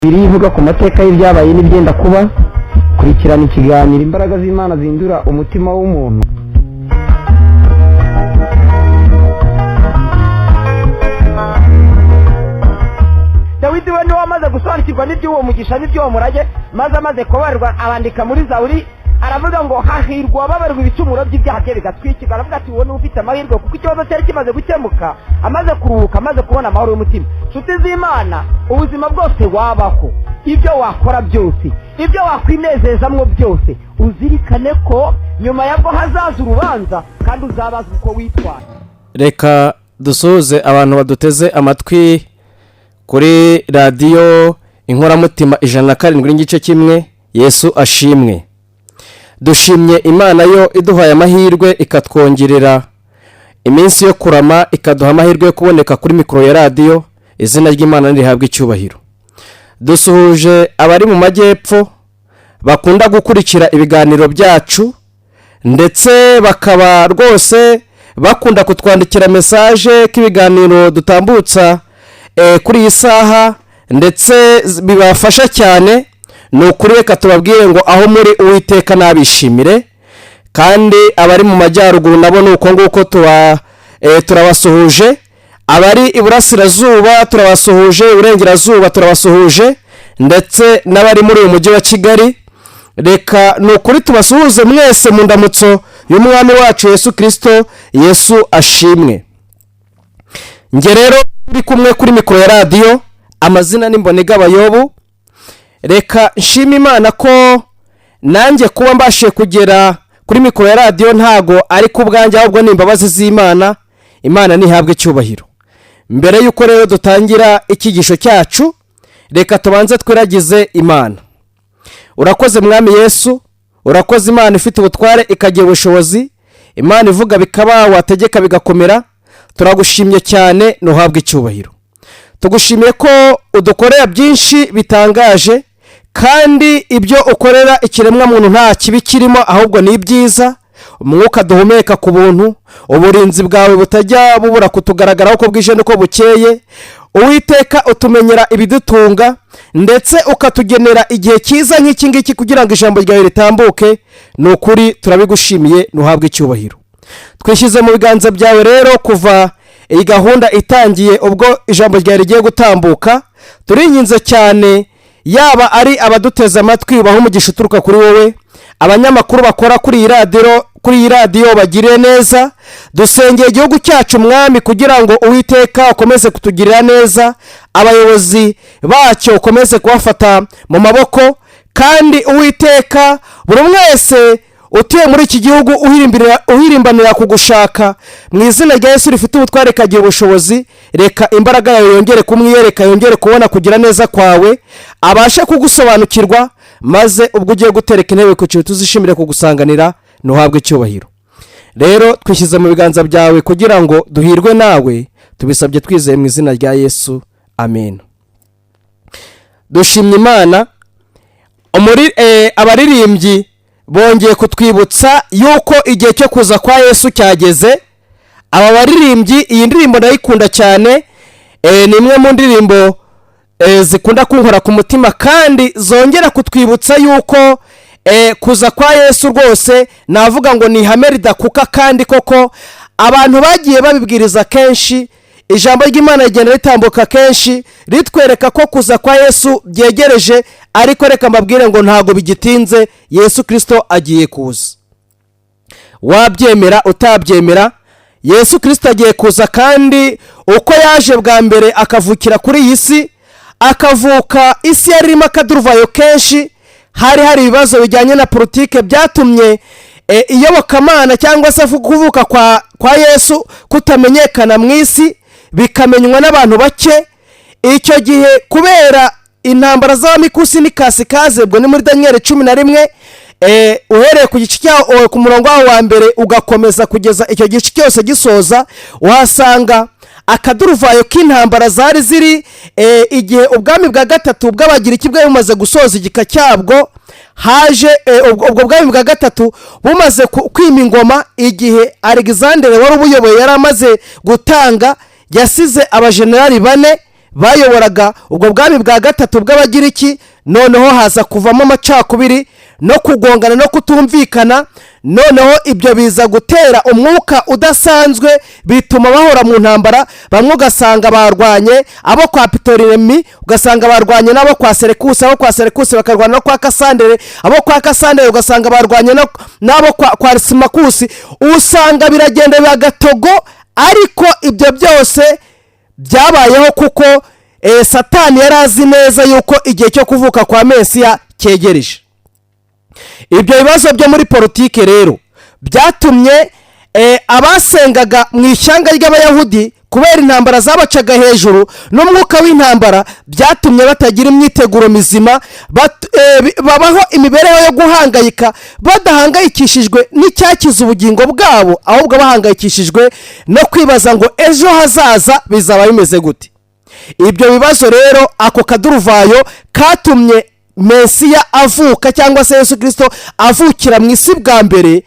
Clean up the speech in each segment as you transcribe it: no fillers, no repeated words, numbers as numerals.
Birivuga ku mateka y'ibyabaye n'ibyenda kuba. Kurikirana ikiganiro imbaraga z'Imana zindura umutima w'umuntu. Dawidi we wamaze gusobanukirwa n'iby'uwo mugisha n'iby'uwo murage, maze amaze kubarwa abandika muri Zaburi, aravuga ngo hahirwa ababarwa ibicumuro by'ibyaha bye bigatwikirwa. Aravuga ati wowe ufite amahirwe kuko ikibazo cyari kimaze gukemuka, amaze kuruhuka, amaze kubona amahoro y'umutima. Nshuti z'Imana, ubuzima bwose wabaho, ibyo wakora byose, ibyo wakwinezezamwo byose, uzirikane ko nyuma yabwo hazaza urubanza kandi uzabazwa uko witwara. Reka dusuhuze abantu baduteze amatwi kuri radiyo Inkoramutima 107.1 Yesu ashimwe. Dushimye Imana yo iduhaye amahirwe ikatwongerera iminsi yo kurama, ikaduha amahirwe yo kuboneka kuri mikoro ya radiyo. Izina ry'Imana rihabwa icyubahiro. Dusuhuje abari mu majyepfo bakunda gukurikira ibiganiro byacu, ndetse bakaba rwose bakunda kutwandikira message k'ibiganiro dutambutsa kuri iyi saha, ndetse bibafasha cyane. Nukuri reka tubabwire ngo aho muri Uwiteka nabishimire, kandi abari mu majyaruguru nabo nuko nguko turabasuhuje, abari iburasirazuba turabasuhuje, uburengerazuba turabasuhuje, ndetse n'abari muri uyu mujyi wa Kigali. Reka nukuri tubasuhuze mwese mu ndamutso y'umwami wacu Yesu Kristo. Yesu ashimwe. Nge rero turi kumwe kuri mikoro ya radiyo, amazina n'imbonega Bayobu. Reka nshima Imana ko nanjye kuba mbashe kugera kuri mikoro ya radiyo ntago ari ku bwanjye, ahubwo ni imbabazi z'Imana. Imana nihabwe icyubahiro. Mbere yuko rero dutangira ikigisho cyacu, reka tubanze twiragize Imana. Urakoze mwami Yesu, urakoze Imana ifite ubutware ikagira ubushobozi, Imana ivuga bikaba, wategeka bigakomera. Turagushimye cyane, nuhabwe icyubahiro. Tugushimiye ko udukorera byinshi bitangaje, kandi ibyo ukorera ikiremwa muntu nta kibi kirimo, ahubwo ni ibyiza. Umwuka duhumeka ku buntu, uburinzi bwawe butajya bubura kutugaragaraho uko bwije nuko bukeye. Uwiteka utumenyera ibidutunga, ndetse ukatugenera igihe cyiza nk'iki ngiki kugira ngo ijambo ryawe ritambuke. Nukuri turabigushimiye, nuhabwe icyubahiro. Twishyize mu biganza byawe rero kuva iyi gahunda itangiye, ubwo ijambo ryawe rigiye gutambuka. Turinginze cyane, yaba ari abaduteze amatwi ubaho umugisha uturuka kuri wowe, abanyamakuru bakora kuri iyi radiyo bagire neza. Dusengeye igihugu cyacu mwami kugira ngo Uwiteka ukomeze kutugirira neza, abayobozi bacyo ukomeze kubafata mu maboko, kandi Uwiteka buri wese utuye muri iki gihugu uhirimbanira kugushaka, mu izina rya Yesu rifite ubutware kagira ubushobozi. Reka imbaraga yawe yongere kumwiyereka, yongere kubona kugira neza kwawe, abashe kugusobanukirwa, maze ubwo ugiye gutereka intebe ku kintu tuzishimire kugusanganira. Nuhabwe icyubahiro. Rero twishyize mu biganza byawe kugira ngo duhirwe nawe, tubisabye twizeye mu izina rya Yesu, amen. Dushimye Imana. Abaririmbyi bongeye kutwibutsa yuko igihe cyo kuza kwa Yesu cyageze. Aba baririmbyi, iyi ndirimbo ndayikunda cyane, ni imwe mu ndirimbo zikunda kunkora ku mutima, kandi zongera kutwibutsa yuko kuza kwa Yesu rwose navuga ngo ni ihame ridakuka, kandi koko abantu bagiye babibwiriza kenshi. Ijambo ry'Imana rigenda ritambuka kenshi ritwereka ko kuza kwa Yesu byegereje, ariko reka mbabwire ngo ntago bigitinze. Yesu Kristo agiye kuza. Wabyemera utabyemera, Yesu Kristo agiye kuza, kandi uko yaje bwa mbere akavukira kuri iyi si, akavuka isi yarimo akaduruvayo kenshi, hari ibibazo bijyanye na politike byatumye iyobokamana cyangwa se kuvuka kwa Yesu kutamenyekana mu isi, bikamenywa n'abantu bake. Icyo gihe kubera intambara z'abamikusi n'ikasikaze, ubwo ni muri Daniel 11, uhereye ku gice cyaho ku murongo wa mbere ugakomeza kugeza icyo gice cyose gisoza, uhasanga akaduruvayo k'intambara zari ziri igihe ubwami bwa gatatu bw'Abagiriki bwari bumaze gusoza igika cyabwo. Haje ubwo bwami bwa gatatu bumaze kwima ingoma, igihe Alexander wari ubuyoboye yari amaze gutanga, yasize abajenerali 4 bayoboraga ubwo bwami bwa gatatu bw'abagiriki, noneho haza kuvamo amacakubiri no kugongana no kutumvikana, noneho ibyo biza gutera umwuka udasanzwe, bituma bahora mu ntambara. Bamwe ugasanga barwanye abo kwa Pitolemyi, ugasanga barwanye n'abo kwa Seleukusi, abo kwa Seleukusi bakarwana no kwa Kasandere, abo kwa Kasandere ugasanga barwanye n'abo kwa Lysimakusi. Usanga biragenda bagatogo, ariko ibyo byose byabayeho kuko Satani yari azi neza yuko igihe cyo kuvuka kwa Mesiya cyegereje. Ibyo bibazo byo muri politike rero byatumye abasengaga mu ishyanga ry'Abayahudi, kubera intambara zabacaga hejuru n'umwuka w'intambara, byatumye batagira imyiteguro mizima, babaho imibereho yo guhangayika, badahangayikishijwe n'icyakiza ubugingo bwabo, ahubwo bahangayikishijwe no kwibaza ngo ejo hazaza bizaba bimeze gute. Ibyo bibazo rero, ako kaduruvayo katumye Mesiya avuka, cyangwa se Yesu Kristo avukira mu isi bwa mbere.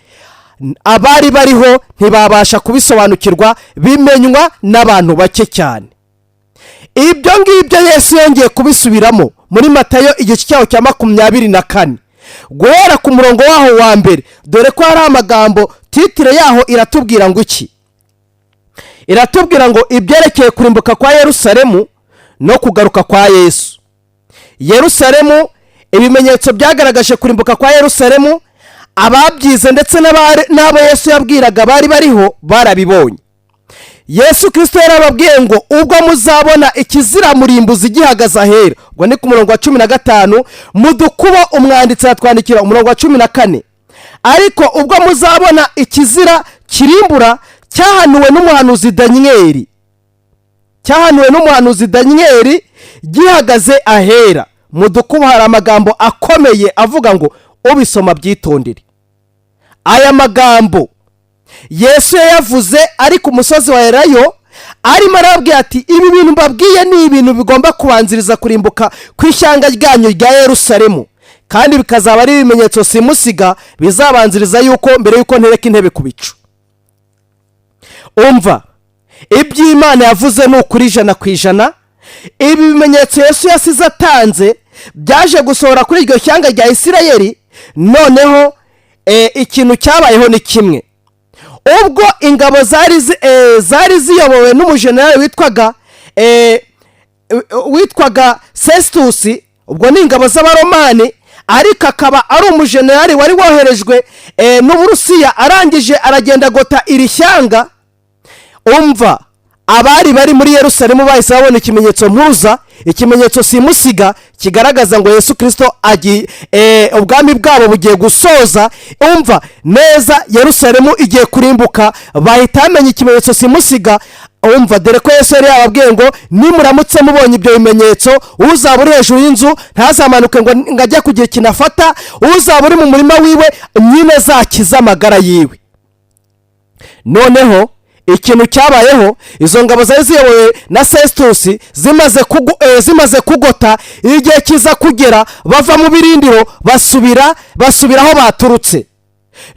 Abari bariho ntibabasha kubisobanukirwa, bimenywa n'abantu bake cyane. Ibyo ngibyo Yesu yongeye kubisubiramo muri Matayo igice cyaho cya 24 guhera ku murongo waho wa mbere, dore ko hari amagambo titire yaho iratubwira ngo iki. Iratubwira ngo ibyerekeye kurimbuka kwa Yerusalemu no kugaruka kwa Yesu. Yerusalemu, ibimenyetso byagaragaje kurimbuka kwa Yerusalemu, ababyize ndetse n'abo Yesu yabwiraga bari bariho barabibonye. Yesu Kristo yarababwiye ngo ubwo muzabona ikizira murimbuzi gihagaze ahera, ubwo ni ku murongo wa 15, mu dukubo umwanditsi atwandikira umurongo wa 14, ariko ubwo muzabona ikizira kirimbura cyahanuwe n'umuhanuzi Daniyeli gihagaze ahera, mu dukubo hari amagambo akomeye avuga ngo ubisoma byitondere. Aya magambo Yesu yavuze ari ku musozi wa Elayo, arimo arabwira ati ibi bintu mbabwiye ni ibintu bigomba kubanziriza kurimbuka kw'ishyanga ryanyu rya Yerusalemu, kandi bikazaba ari ibimenyetso simusiga bizabanziriza yuko mbere yuko ntereka intebe ku bicu. Umva, iby'Imana yavuze ni ukuri 100%. Ibi bimenyetso Yesu yasize atanze byaje gusohora kuri iryo shyanga rya Isirayeli. Noneho ikintu cyabayeho ni kimwe. Ubwo ingabo zari ziyobowe n'umujenerali witwaga Festus, ubwo ni ingabo z'Abaromani, ariko akaba ari umujenerali wari woherejwe n'Uburusiya, arangije aragenda gota iri shyanga. Umva, abari bari muri Yerusalemu bahise babona ikimenyetso mpuza, ikimenyetso simusiga kigaragaza ngo Yesu Kristo ubwami bwabo bugiye gusoza. Umva neza, Yerusalemu igiye kurimbuka, bahita bamenya ikimenyetso simusiga. Umva, dore ko Yesu yari yababwiye ngo nimuramutse mubonye ibyo bimenyetso, uzaba uri hejuru y'inzu ntazamanuke ngo ajye kugira ikintu afata, uzaba uri mu murima wiwe nyine zakiza amagara yiwe. Noneho ikintu cyabayeho, izo ngabo zari ziyobowe na Festus zimaze kugota, igihe kiza kugera bava mu birindiro basubira aho baturutse.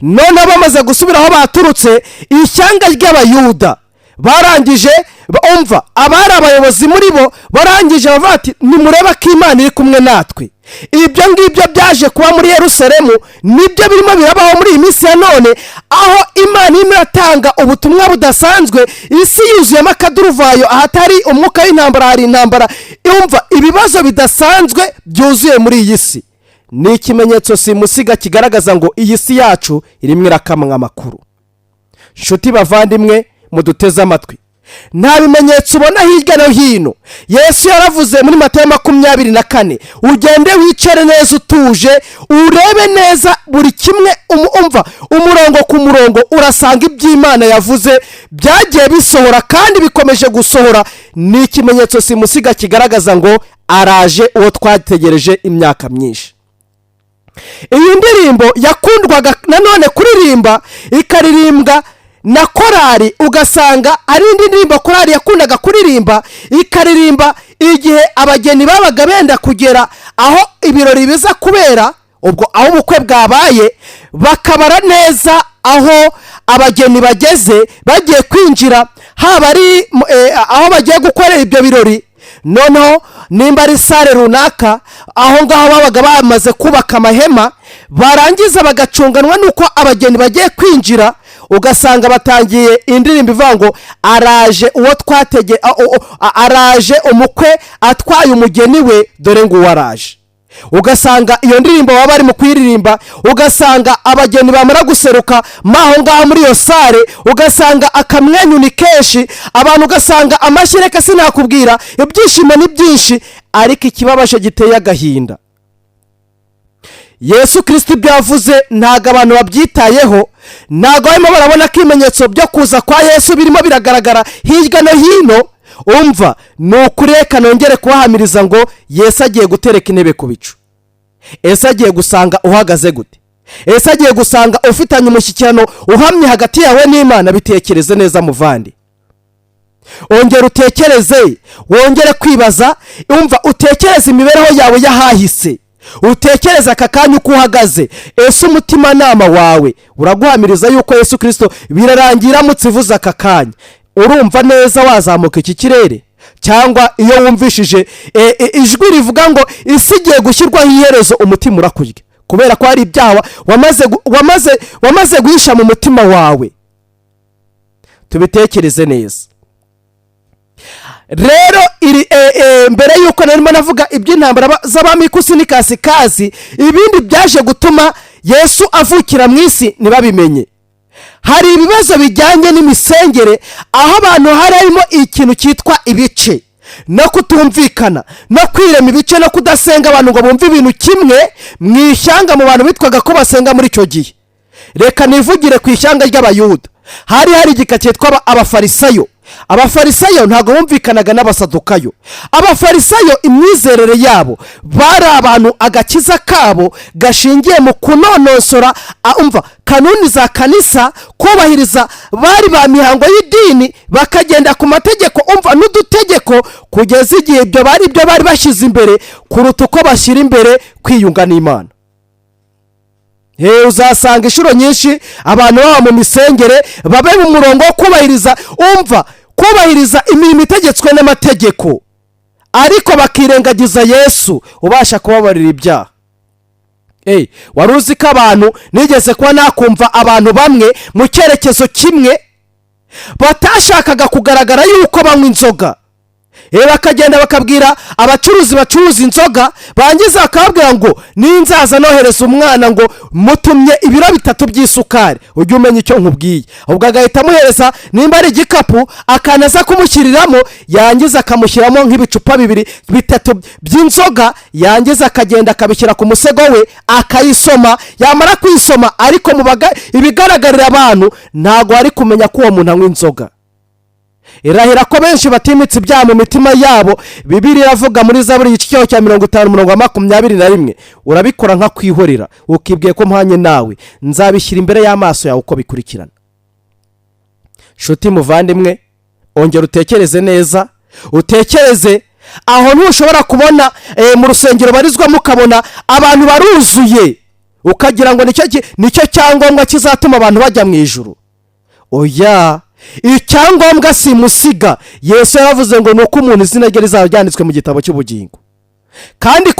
None bamaze gusubira aho baturutse, ishyanga ry'Abayuda barangije, umva, abari abayobozi muri bo barangije bavuga ati nimureba ko Imana iri kumwe natwe. Ibyo ngibyo byaje kuba muri Yerusalemu, nibyo birimo birabaho muri iyi minsi ya none, aho Imana irimo iratanga ubutumwa budasanzwe. Isi yuzuyemo akaduruvayo, ahatari umwuka w'intambara hari intambara. Umva, ibibazo bidasanzwe byuzuye muri iyi si. Ni ikimenyetso simusiga kigaragaza ngo iyi si yacu irimo irakamwa amakuru. Nshuti bavandimwe muduteze amatwi, nta bimenyetso ubona hirya no hino. Yesu yaravuze muri Matayo 24, ugende wicare neza utuje, urebe neza buri kimwe. Umva, umurongo ku murongo urasanga iby'Imana yavuze byagiye bisohora kandi bikomeje gusohora. Ni ikimenyetso simusiga kigaragaza ngo araje uwo twategereje imyaka myinshi. Iyi ndirimbo yakundwaga nanone kuririmba, ikaririmbwa na korari, ugasanga ari indi ndirimbo korari yakundaga kuririmba, ikaririmba igihe abageni babaga benda kugera aho ibirori biza kubera. Ubwo aho ubukwe bwabaye, bakabara neza aho abageni bageze bagiye kwinjira, haba ari aho bagiye gukorera ibyo birori. noneho nimba ari sare runaka aho ngaho babaga bamaze kubaka amahema, barangiza bagacunganwa nuko abageni bagiye kwinjira, ugasanga batangiye indirimbo ivuga ngo araje uwo araje umukwe atwaye umugeni we, dore ngo uwaraje. Ugasanga iyo ndirimbo baba bari mu kuyiririmba, ugasanga abageni bamara guseruka maho ngaho muri iyo sare, ugasanga akamwenyu ni kenshi, abantu ugasanga amashyireka sinakubwira, ibyishimo ni byinshi, ariko ikibabaje giteye agahinda. Yesu Kristo ibyo yavuze ntago abantu babyitayeho, ntago barimo barabona ko ibimenyetso byo kuza kwa Yesu birimo biragaragara hirya no hino. Umva, ni ukureka nongere kubahamiriza ngo Yesu agiye gutereka intebe ku bicu. Ese agiye gusanga uhagaze gute? Ese agiye gusanga ufitanye umushyikirano uhamye hagati yawe n'Imana? Bitekereze neza muvandi, ongera utekereze, wongere kwibaza. Umva, utekereze imibereho yawe yahahise, utekereze aka kanya uko uhagaze. Ese umutima nama wawe uraguhamiriza yuko Yesu Kristo birarangira mutsivuza aka kanya? Urumva neza wazamuka iki kirere? Cyangwa iyo wumvishije ijwi rivuga ngo isi igiye gushyirwaho iherezo, umutima urakurya kubera ko hari ibyaha wamaze guhisha mu mutima wawe? Tubitekereze neza. Rero mbere yuko narimo navuga iby'intambara z'abamikusi n'ikasikazi, ibindi byaje gutuma Yesu avukira mu isi ntibabimenye. Hari ibibazo bijyanye n'imisengere, aho abantu harimo ikintu cyitwa ibice no kutumvikana no kwirema ibice no kudasenga abantu ngo bumve ibintu kimwe mu ishyanga mu bantu bitwaga ko basenga muri icyo gihe. Reka nivugire ku ishyanga ry'Abayuda, hari igika cyitwa abafarisayo. Abafarisayo ntago bumvikanaga n'abasadukayo. Abafarisayo imyizerere yabo bari abantu agakiza kabo gashingiye mu kunonosora umva kanuni za kanisa, kubahiriza bari ba mihango y'idini, bakagenda ku mategeko umva n'udutegeko, kugeza igihe ibyo bari bashyize imbere kuruta uko bashyira imbere kwiyunga n'Imana. Uzasanga inshuro nyinshi abantu baba mu misengere babe mu murongo wo kubahiriza imirimo itegetswe n'amategeko, ariko bakirengagiza Yesu ubasha kubabarira ibyaha. Wari uzi ko abantu, nigeze kuba nakumva abantu bamwe mu cyerekezo kimwe batashakaga kugaragara yuko banywa inzoga, bakagenda bakabwira abacuruzi bacuruza inzoga, bangiza bakababwira ngo ninzaza nohereza umwana ngo mutumye ibiro 3 by'isukari, ujye umenya icyo nkubwiye. Ubwo agahita amuhereza nimba ari igikapu, akanaza kumushyiriramo, yangiza akamushyiramo nk'ibicupa 2-3 by'inzoga, yangiza akagenda akabishyira ku musego we akayisoma. Yamara kuyisoma, ariko ibigaragarira abantu ntago ari kumenya ko uwo muntu anywa inzoga. Irahira ko benshi batimitse ibyaha mu mitima yabo. Bibiliya iravuga muri Zaburi igice cya 50:21, urabikora nka kwihorera, ukibwiye ko mpanye nawe nzabishyira imbere y'amaso yawe uko bikurikirana. Shuti muvandimwe, ongera utekereze neza, utekereze aho ntushobora kubona mu rusengero barizwamo ukabona abantu baruzuye ukagira ngo nicyo cyangombwa kizatuma abantu bajya mu ijuru. Oya, icyangombwa simusiga. Yesu yaravuze ngo nuko umuntu izina rye rizaba ryanditswe mu gitabo cy'ubugingo. Kandi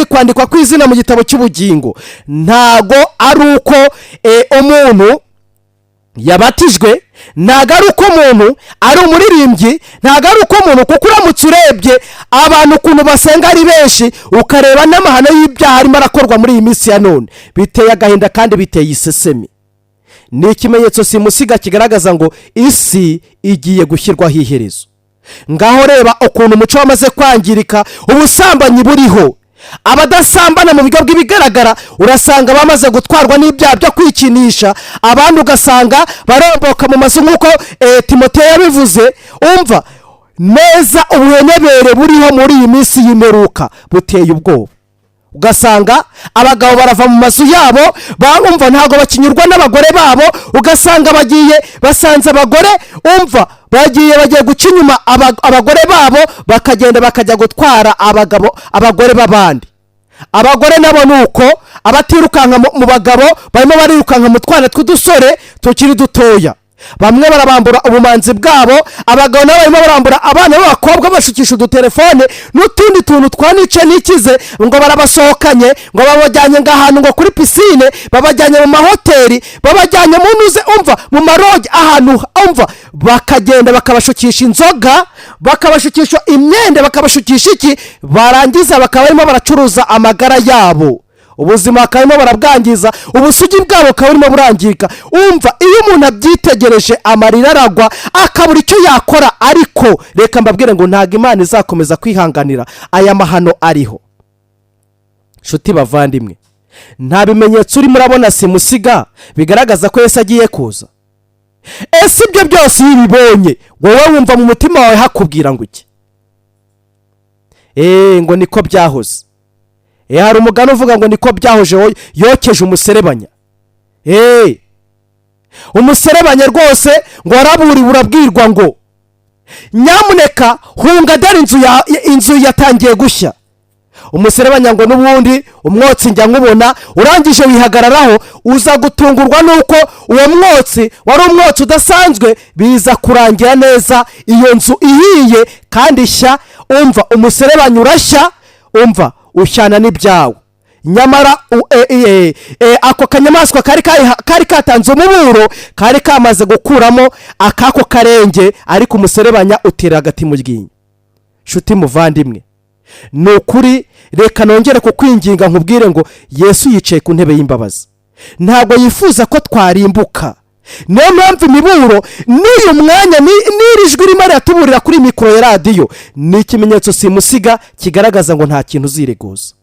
kwandikwa kw'izina mu gitabo cy'ubugingo ntago ari uko umuntu yabatijwe, ntago ari uko umuntu ari umuririmbyi, ntago ari uko umuntu, kuko uramutse urebye abantu ukuntu basenga ari benshi, ukareba n'amahano y'ibyaha arimo arakorwa muri iyi minsi ya none, biteye agahinda kandi biteye isesemi. Ni ikimenyetso simusiga kigaragaza ngo isi igiye gushyirwaho iherezo. Ngaho reba ukuntu umuco wamaze kwangirika, ubusambanyi buriho. Abadasambana mu bigo bw'ibigaragara urasanga bamaze gutwarwa n'ibyaha byo kwikinisha, abandi ugasanga baromboka mu mazu nk'uko Timoteyo yabivuze. Umva neza ubuhenebere buriho muri iyi minsi y'imperuka buteye ubwoba. Ugasanga abagabo barava mu mazu yabo, bumva ntago bakinyurwa n'abagore babo, ugasanga basanze abagore bagiye guca inyuma abagore babo, bakagenda bakajya gutwara abagore b'abandi. Abagore nabo nuko abatirukanka mu bagabo barimo barirukanka mu twana tw'udusore tukiri dutoya. bamwe barabambura ubumanzi bwabo, abagabo nabo barimo barambura abana b'abakobwa bashukisha udutelefone n'utundi tuntu twanice n'ikize, ngo barabasohokanye, ngo babajyanye ngahantu ngo kuri pisine, babajyanye mu mahoteli, babajyanye mu nuze umva mu maroge ahantu umva, bakagenda bakabashukisha inzoga, bakabashukisha imyenda, bakabashukisha iki, barangiza bakaba barimo baracuruza amagara yabo, ubuzima bakaba barabwangiza, ubusugi bwabo bakaba burimo burangirika. Umva, iyo umuntu abyitegereje amarira aragwa akabura icyo yakora. Ariko reka mbabwire ngo ntago Imana izakomeza kwihanganira aya mahano ariho. Nshuti bavandimwe, nta bimenyetso uri murabona simusiga bigaragaza ko Yesu agiye kuza? Ese ibyo byose iyo ubibonye wowe wumva mu mutima wawe hakubwira ngo iki? Ngo niko byahoze. Hari umugani uvuga ngo niko byahoje yokeje umuserebanya. Umuserebanya rwose ngo waraburi burabwirwa ngo nyamuneka hunga dore inzu yatangiye gushya. Umuserebanya ngo n'ubundi umwotsi njya nkubona, urangije wihagararaho uza gutungurwa nuko uwo mwotsi wari umwotsi udasanzwe, biza kurangira neza iyo nzu ihiye kandi shya. Umva, umuserebanya urashya, umva ushyana n'ibyawe. Nyamara ako kanyamaswa kari katanze umuburo, kari kamaze gukuramo akako karenge, ariko umuserebanya utera hagati mu ryinyo. Nshuti muvandimwe, ni ukuri reka nongere kukwinginga nkubwire ngo Yesu yicaye ku ntebe y'imbabazi, ntabwo yifuza ko twarimbuka. Niyo mpamvu imiburo n'uyu mwanya n'iri jwi rimwe ratuburira kuri mikoro ya radiyo ni ikimenyetso simusiga kigaragaza ngo nta kintu uzireguza.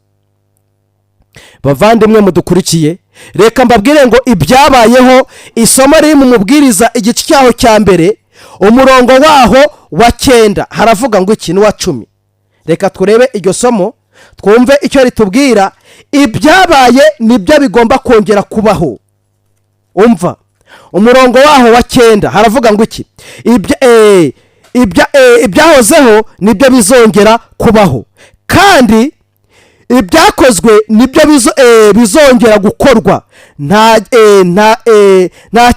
Bavandimwe mudukurikiye, reka mbabwire ngo ibyabayeho, isomo riri mu Mubwiriza igice cyaho cya mbere umurongo waho wa 9 haravuga ngo iki n'uwa 10. Reka turebe iryo somo twumve icyo ritubwira. Ibyabaye nibyo bigomba kongera kubaho. Umva, umurongo waho wa 9 haravuga ngo iki? Ibyahozeho nibyo bizongera kubaho, kandi ibyakozwe nibyo bizongera gukorwa. Nta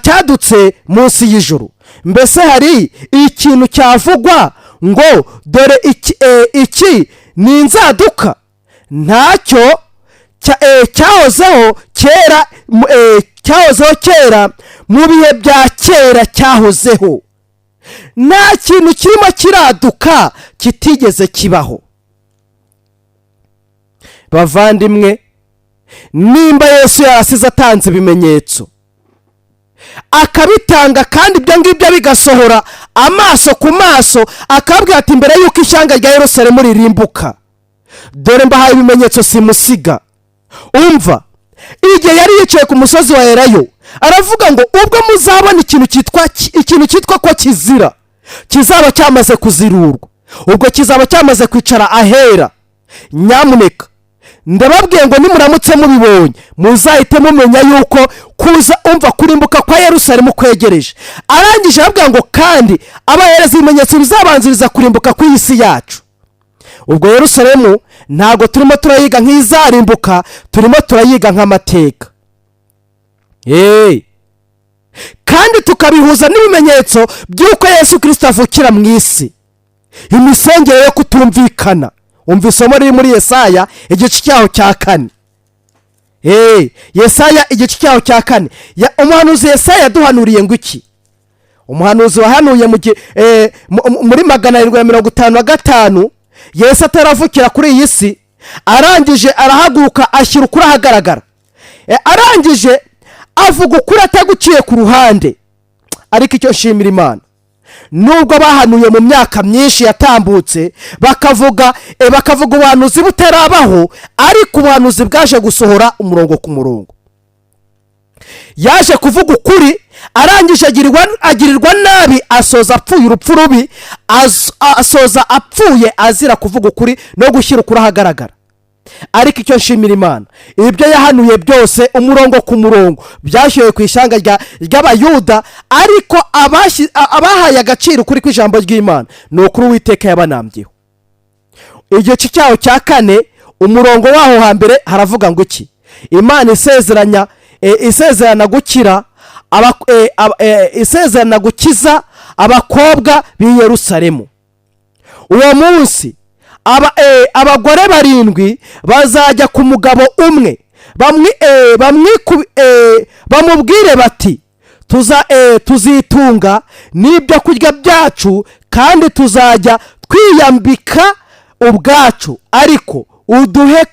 cyadutse munsi y'ijuru. Mbese hari ikintu cyavugwa ngo dore iki ni inzaduka? Ntacyo cyahozeho kera mu bihe bya kera cyahozeho. Nta kintu kirimo kiraduka kitigeze kibaho. Bavandimwe, nimba Yesu yarasize atanze ibimenyetso akabitanga, kandi ibyo ngibyo bigasohora amaso ku maso, akabwira ati mbere yuko ishyanga rya Yerusalemu ririmbuka dore mbahaye ibimenyetso simusiga. Umva, igihe yari yicaye ku musozi wa Elayo aravuga ngo ubwo muzabona ikintu cyitwa ko kizira, kizaba cyamaze kuzirurwa, ubwo kizaba cyamaze kwicara ahera. Nyamuneka ndababwiye ngo nimuramutse mubibonye muzahite mumenya yuko kuza umva kurimbuka kwa Yerusalemu kwegereje. Arangije avuga ngo kandi abahereza ibimenyetso bizabanziriza kurimbuka kw'isi yacu. Ubwo Yerusalemu ntago turimo turayiga nk'izarimbuka, turimo turayiga nk'amateka. Kandi tukabihuza n'ibimenyetso by'uko Yesu Kristo avukira mu isi, imisengere yo kutumvikana. Umva isomo riri muri Yesaya igice cyaho cya 4. Yesaya igice cyaho cya 4. Umuhanuzi Yesaya yaduhanuriye ngo iki? Umuhanuzi wahanuye muri 755 Yesu ataravukira kuri iyi si, arangije arahaguruka ashyira ukuri ahagaragara. Arangije avuga ukuri ataguciye ku ruhande. Ariko icyo nshimira Imana, nubwo bahanuye mu myaka myinshi yatambutse bakavuga ubuhanuzi butarabaho, ariko ubuhanuzi bwaje gusohora umurongo ku murongo. Yaje kuvuga ukuri, arangije agirirwa nabi, asoza apfuye urupfu rubi, asoza apfuye azira kuvuga ukuri no gushyira ukuri ahagaragara. Ariko icyo nshimira Imana, ibyo yahanuye byose umurongo ku murongo byashyuye ku ishyanga ry'Abayuda, ariko abahaye agaciro kuri kw'ijambo ry'Imana ni ukuri Uwiteka yabanambyeho. Igice cyaho cya 4 umurongo waho hambere haravuga ngo iki? Imana isezerana gukira isezerana gukiza abakobwa b'i Yerusalemu. Uwo munsi abagore 7 bazajya ku mugabo umwe bamubwire bati tuzitunga n'ibyo kurya byacu kandi tuzajya twiyambika ubwacu, ariko uduhe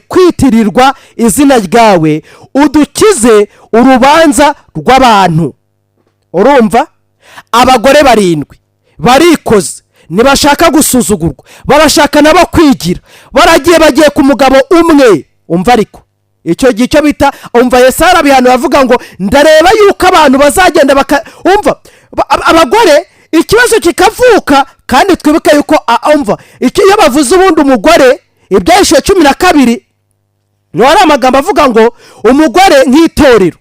kwitirirwa izina ryawe, udukize urubanza rw'abantu. Urumva, abagore 7 barikoze, ntibashaka gusuzugurwa, barashaka nabo kwigira, bagiye ku mugabo umwe. Umva ariko icyo gihe cyo bita umva Yesu arabihano bavuga ngo ndareba yuko abantu bazagenda umva abagore ikibazo kikavuka, kandi twibuke yuko umva iyo bavuze ubundi umugore Ibyahishwe 12 no ari amagambo avuga ngo umugore nk'itorero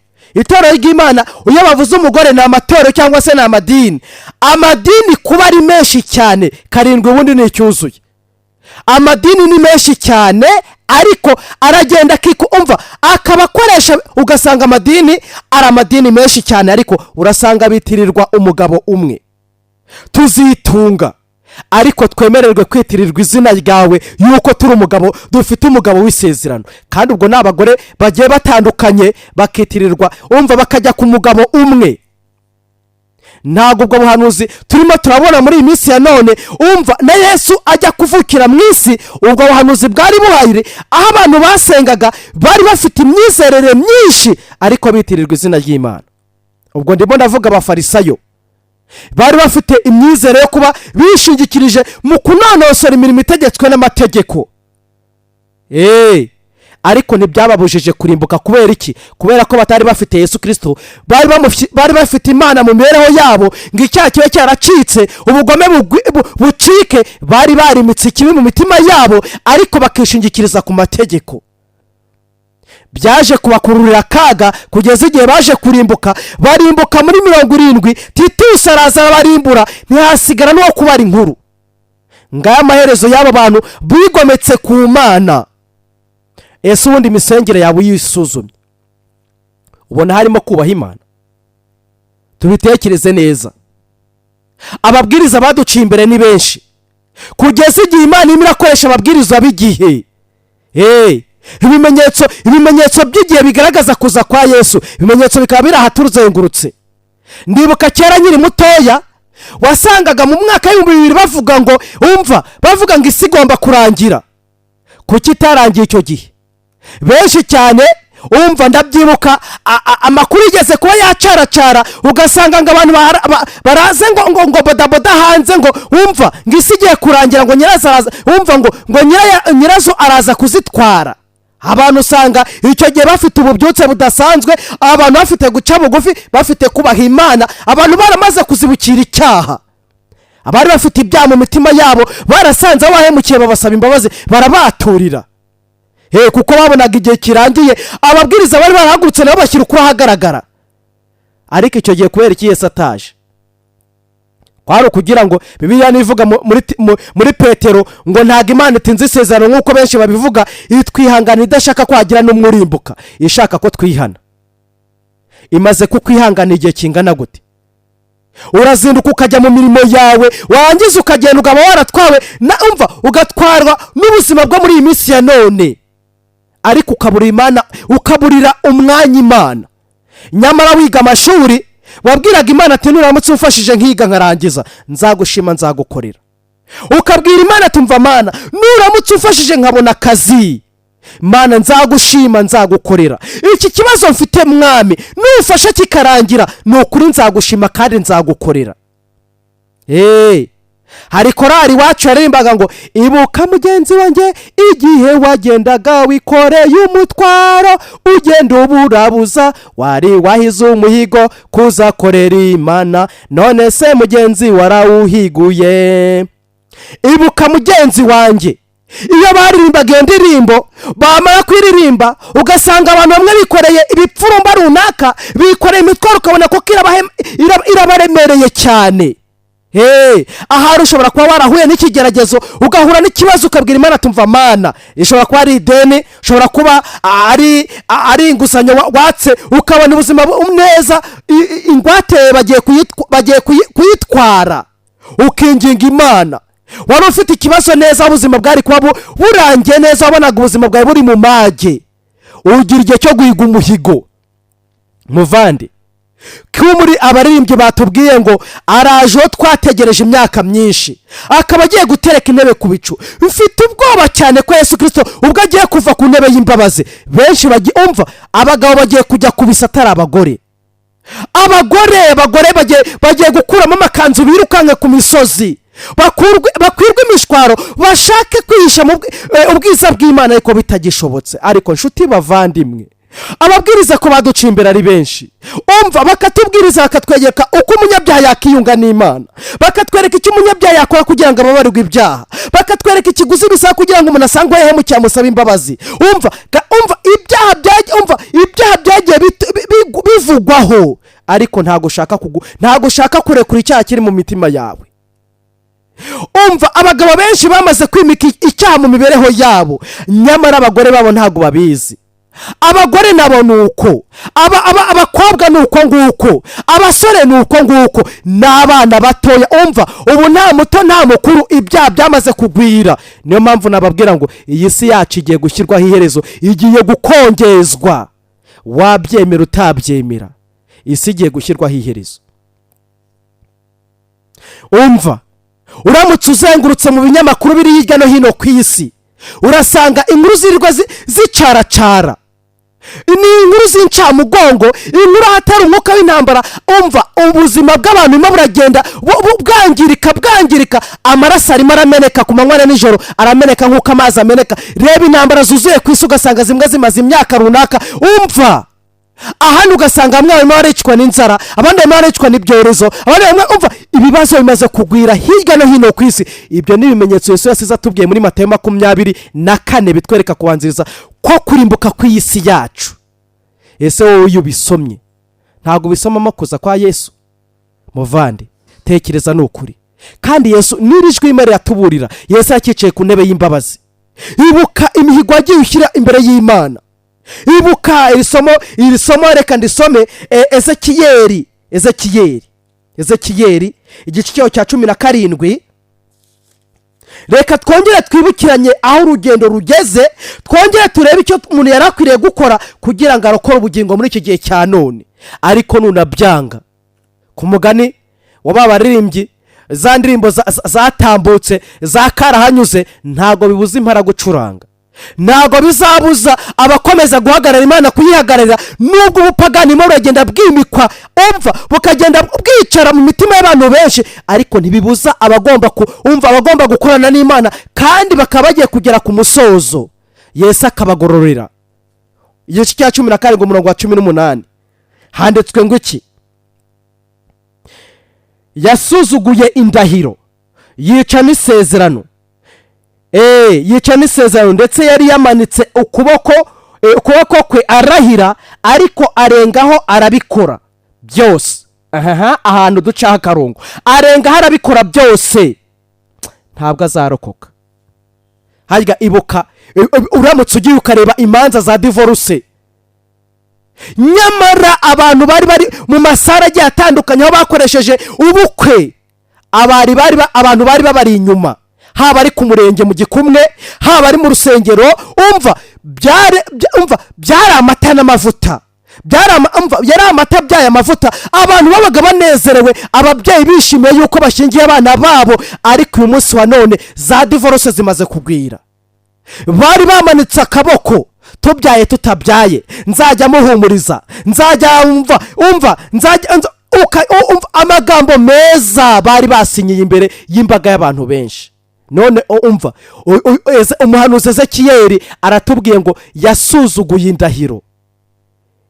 ry'Imana. Iyo bavuze umugore ni amatorero cyangwa se ni amadini kuba ari menshi cyane, 7 ubundi ni icyuzuye. Amadini ni menshi cyane, ariko aragenda umva akaba akoresha, ugasanga amadini ari amadini menshi cyane, ariko urasanga bitirirwa umugabo umwe. Tuzitunga ariko twemererwe kwitirirwa izina ryawe yuko turi umugabo, dufite umugabo w'isezerano. Kandi ubwo n'abagore bagiye batandukanye bakitirirwa, umva bakajya ku mugabo umwe. Ntabwo ubwo buhanuzi turimo turabona muri iyi minsi ya none, umva na Yesu ajya kuvukira mu isi, ubwo buhanuzi bwari buhayire aho abantu basengaga bari bafite imyizerere myinshi ariko bitirirwa izina ry'Imana. Ubwo ndimo ndavuga abafarisayo bari bafite imyizerere yo kuba bishingikirije mu kunonosora imirimo itegetswe n'amategeko, ariko ntibyababujije kurimbuka. Kubera iki? Kubera ko batari bafite Yesu Kristo, bari bafite Imana mu mibereho yabo, ngo icyaha kibe cyaracitse, ubugome bucike. Bari barimitse ikibi mu mitima yabo, ariko bakishingikiriza ku mategeko. Byaje kubakururira akaga kugeza igihe baje kurimbuka, barimbuka muri 70. Titus araza barimbura, ntihasigara no kubara inkuru. Ngaya amaherezo y'abo bantu bigometse ku Mana. Ese ubundi imisengere yawe yisuzumye, ubona harimo kubaha Imana? Tubitekereze neza. Ababwiriza baduciye imbere ni benshi, kugeza igihe Imana imirakoresha ababwiriza b'igihe. Ibimenyetso by'igihe bigaragaza kuza kwa Yesu, ibimenyetso bikaba biri ahatuzengurutse. Ndibuka kera nyiri mutoya, wasangaga mu mwaka w'2000 bavuga ngo bavuga ngo isi igomba kurangira. Kuki itarangiye icyo gihe? Benshi cyane ndabyibuka amakuru igeze kuba yacaracara, ugasanga ngo abantu baraze ngo bodaboda hanze ngo isi igiye kurangira, ngo nyirazo araza kuzitwara. Abantu usanga icyo gihe bafite ububyutse budasanzwe, abantu bafite guca bugufi, bafite kubaha Imana, abantu baramaze kuzibukira icyaha. Abari bafite ibyaha mu mitima yabo barasanze abahemukiye babasaba imbabazi, barabaturira. Kuko babonaga igihe kirangiye, ababwiriza bari barahagurutse nabo bashyira ukuri ahagaragara. Ariko icyo gihe kubera iki Yesu ataje? Kwari kugira ngo Bibiliya nivuga muri Petero ngo ntago Imana itinze isezerano nk'uko benshi babivuga, itwihangana idashaka kwagira n'umwurimbuka, ishaka ko twihana. Imaze kukwihangana igihe kingana gute? Urazinduka ukajya mu mirimo yawe, wangiza ukagenda ugaba waratwawe ugatwarwa n'ubuzima bwo muri iyi minsi ya none, ariko ukaburira Imana, ukaburira umwanya Imana. Nyamara wiga amashuri wabwiraga Imana ati nuramutse umfashije nkiga nkarangiza, nzagushima nzagukorera. Ukabwira Imana ati umva Mana, nuramutse umfashije nkabona akazi, Mana nzagushima nzagukorera. Iki kibazo mfite Mwami, nufasha kikarangira, nukuri nzagushima kandi nzagukorera. Hari korari wacu yarimbaga ngo ibuka mugenzi wanjye igihe wagendaga wikoreye umutwaro, ugenda uburabuza, wari wahize umuhigo kuzakorera Imana, none se mugenzi warawuhiguye. Ibuka mugenzi wanjye, iyo baririmbaga indirimbo, bamara kwiririmba ugasanga abantu bamwe bikoreye ibipfurumba runaka, bikoreye imitwaro ukabona ko irabaremereye cyane. ahari ushobora kuba warahuye n'ikigeragezo ugahura n'ikibazo ukabwira Imana tumva Mana, ishobora kuba ari ideni, ushobora kuba ari inguzanyo watse ukabona ubuzima neza, ingwate bagiye kuyitwara, ukinginga Imana. Wari ufite ikibazo neza, ubuzima bwari kuba burangiye neza, wabonaga ubuzima bwawe buri mu mage, ugira igihe cyo guhiga umuhigo. Muvandi, muri abaririmbyi batubwiye ngo araje uwo twategereje imyaka myinshi, akaba agiye gutereka intebe ku bicu. Mfite ubwoba cyane ko Yesu Kristo ubwo agiye kuva ku ntebe y'imbabazi, benshi umva abagabo bagiye kujya kubisa atari abagore. Abagore bagiye gukuramo amakanzu birukanka ku misozi, bakwirwa imishwaro, bashake kwihisha mu ubwiza bw'Imana ariko bitagishobotse. Ariko nshuti bavandimwe, ababwiriza ko baduciye imbere ari benshi, umva bakatubwiriza bakatwegeka uko umunyabyaha yakiyunga n'Imana, bakatwereka icyo umunyabyaha yakora kugira ngo ababarirwe ibyaha, bakatwereka ikiguzi bisaba kugira ngo umuntu asangwe yahemukiye amusaba imbabazi. Umva ibyaha byagiye bivugwaho, ariko ntago ushaka kurekura icyaha kiri mu mitima yawe. Umva abagabo benshi bamaze kwimika icyaha mu mibereho yabo, nyamara abagore babo ntago babizi. Abagore nabo nuko, abakobwa nuko nguko, abasore nuko nguko, n'abana batoya. Umva ubu nta muto nta mukuru, ibyaha byamaze kugwira. Niyo mpamvu nababwira ngo iyi si yacu igiye gushyirwaho iherezo, igiye gukongezwa. Wabyemera utabyemera, isi igiye gushyirwaho iherezo. Umva uramutse uzengurutse mu binyamakuru biri hirya no hino ku isi, urasanga inkuru zirirwa zicaracara, ni inkuru z'incamugongo, inkuru ahatari umwuka w'intambara. Umva ubuzima bw'abantu burimo buragenda bwangirika, amaraso arimo arameneka ku manywa na nijoro, arameneka nk'uko amazi ameneka. Reba intambara zuzuye ku isi, ugasanga zimwe zimaze imyaka runaka. Umva ahandi ugasanga bamwe barimo baricwa n'inzara, abandi barimo baricwa n'ibyorezo, abandi bamwe. Umva ibibazo bimaze kugwira hirya no hino ku isi. Ibyo ni ibimenyetso Yesu yasize atubwiye muri Matayo 24 bitwereka kubanziriza ko kurimbuka kw'iyi si yacu. Ese wowe iyo ubisomye ntabwo ubisomamo kuza kwa Yesu? Muvandi, tekereza n'ukuri. Kandi Yesu nirijwe Imana yatuburira, Yesu yakicaye ku ntebe y'imbabazi. Ibuka imihigo yagiye ushyira imbere y'Imana. Ibuka iri somo reka ndisome Ezekiyeli igice cya 17. Reka twongere twibukiranye aho urugendo rugeze, twongere turebe icyo umuntu yarakwiriye gukora kugira ngo arokore ubugingo muri iki gihe cya none. Ariko nunabyanga, ku mugani w'abaririmbyi, za ndirimbo zatambutse zakarahanyuze, ntago bibuza impara gucuranga, ntago bizabuza abakomeza guhagarara Imana kuyihagararira. Nubwo ubupagani mo buragenda bwimikwa, umva bukagenda bwicara mu mitima y'abantu benshi, ariko ntibibuza abagomba gukorana n'Imana, kandi bakaba bagiye kugera ku musozo Yesu akabagororera. Igice cya 17 umurongo wa 18 handitswe ngo iki? Yasuzuguye indahiro, yica n'isezerano. Yica n'isezerano, ndetse yari yamanitse ukuboko kwe arahira, ariko arengaho arabikora byose. Ahantu ducaho akarongo, arengaho arabikora byose, ntabwo azarokoka. Harya ibuka, uramutse ugiye ukareba imanza za divorce, nyamara abantu bari mu masara agiye atandukanye aho bakoresheje ubukwe, abantu bari babari inyuma, haba ari ku murenge mu gikumwe, haba ari mu rusengero. Umva byari amata n'amavuta, yari amata byaye amavuta. Abantu babaga banezerewe, ababyeyi bishimiye yuko bashingiye abana babo. Ariko uyu munsi wa none za divorce zimaze kugwira. Bari bamanitse akaboko, tubyaye tutabyaye, nzajya muhumuriza, nzajya umva amagambo meza bari basinyiye imbere y'imbaga y'abantu benshi. None umva umuhanuzi Ezekiyeli aratubwiye ngo yasuzuguye indahiro.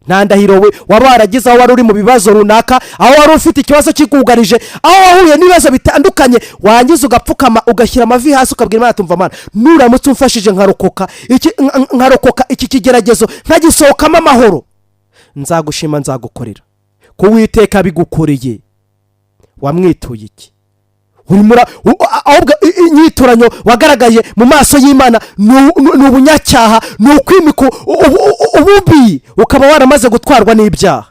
Nta ndahiro we waba waragize aho wari uri mu bibazo runaka, aho wari ufite ikibazo kikugarije, aho wahuye n'ibibazo bitandukanye, wangiza ugapfukama ugashyira amavi hasi ukabwira Imana tumva Mana, nuramutse umfashije nkarokoka iki kigeragezo nkagisohokamo amahoro, nzagushima nzagukorera. Ku Uwiteka bigukoreye wamwituye iki? ahubwo inyituranyo wagaragaye mu maso y'Imana ni ubunyacyaha, ni ukwimika ububi, ukaba waramaze gutwarwa n'ibyaha.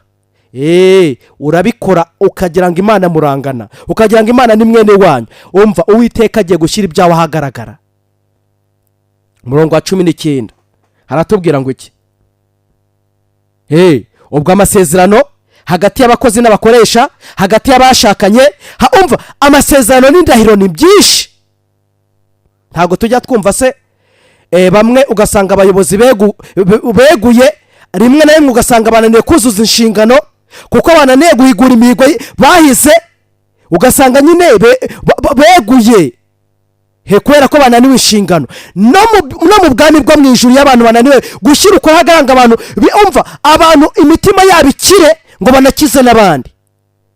Urabikora ukagira ngo Imana murangana, ukagira ngo Imana ni mwene wanyu. Umva, Uwiteka agiye gushyira ibyawe ahagaragara. Umurongo wa 19 haratubwira ngo iki? Ubwo amasezerano hagati y'abakozi n'abakoresha, hagati y'abashakanye, umva, amasezerano n'indahiro ni byinshi. Ntabwo tujya twumva se bamwe ugasanga abayobozi beguye, rimwe na rimwe ugasanga bananiye kuzuza inshingano kuko bananiye guhigura imihigo bahize, ugasanga nyine beguye kubera ko bananiwe inshingano. No mu bwami bwo mu ijuru y'abantu bananiwe gushyira uko hagaranga abantu, umva, abantu imitima yabo ikire ngo banakize n'abandi